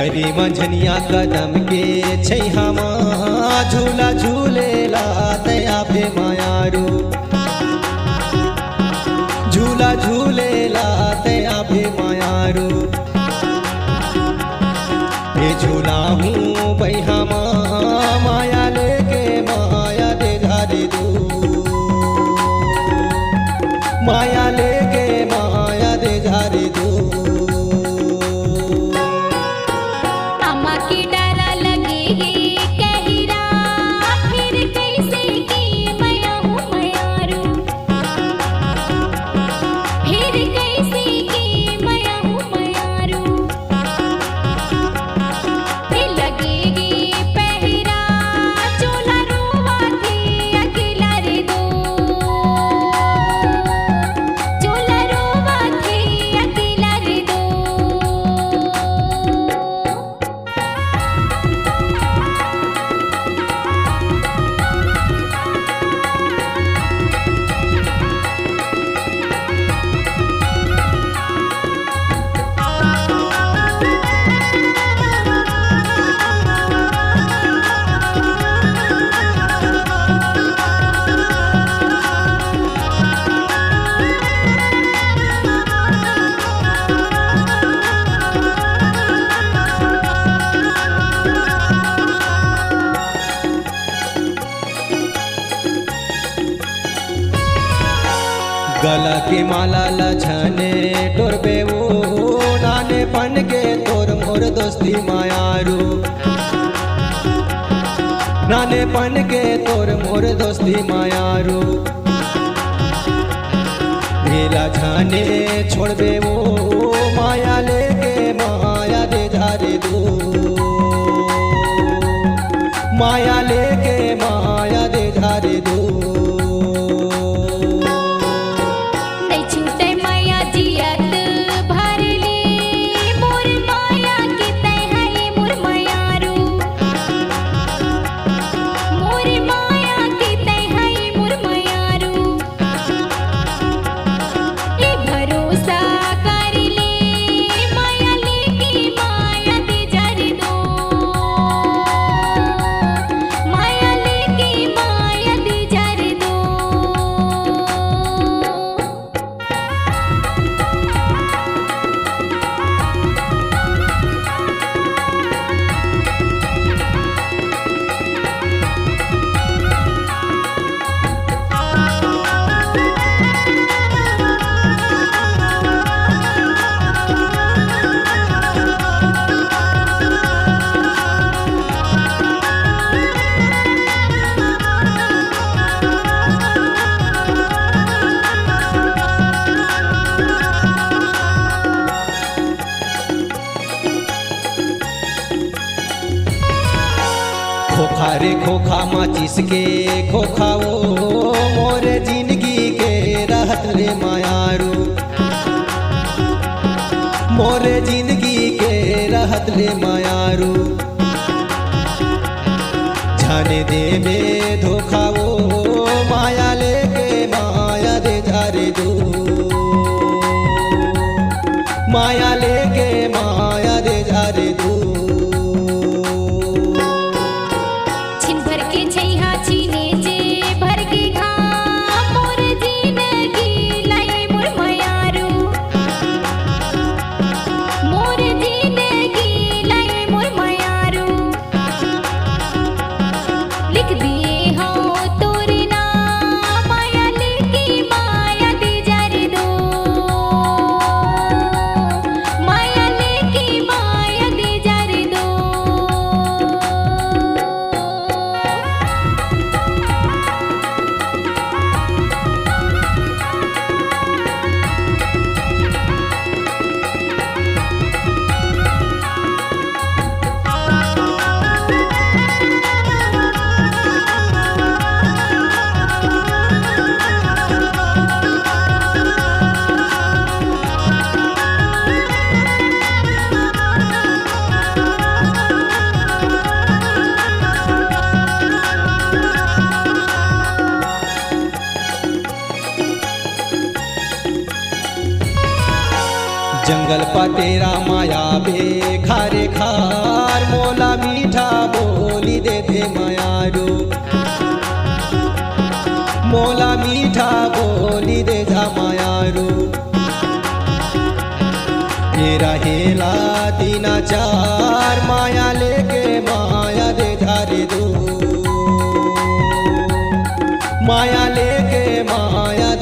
हरी मंझनिया कदम के छैहामा झूला झूलेला दया पे मायारू झूला झूलेला दया पे मायारू ये झूला हूँ बैहामा माया लेके माया दे धारे दू माया लेके माया दे धारे दू गला के माला लछने टोरबे वो नाने पन के तोर मोर दोस्ती मायारू नाने पन के तोर मोर दोस्ती मायारू मेला छाने छोड़बे वो माया लेके माया दे धारे दू माया लेके माया दे धारे दू खोखा रे खोखा माचिस के खोखा वो मोरे जिंदगी के रहत रे मायारू मोरे जिंदगी के रहत रे मायारू जाने दे में धोखा वो माया लेके माया दे धारे दू माया लेके माया दे धारे दू छीने जे भर के घाम जंगल पा तेरा माया बे खारे खार मोला मीठा बोली दे दे मायारू मोला मीठा बोली दे जा मायारू मेरा हेला दीना चार माया लेके माया दे धारे दो माया लेके माया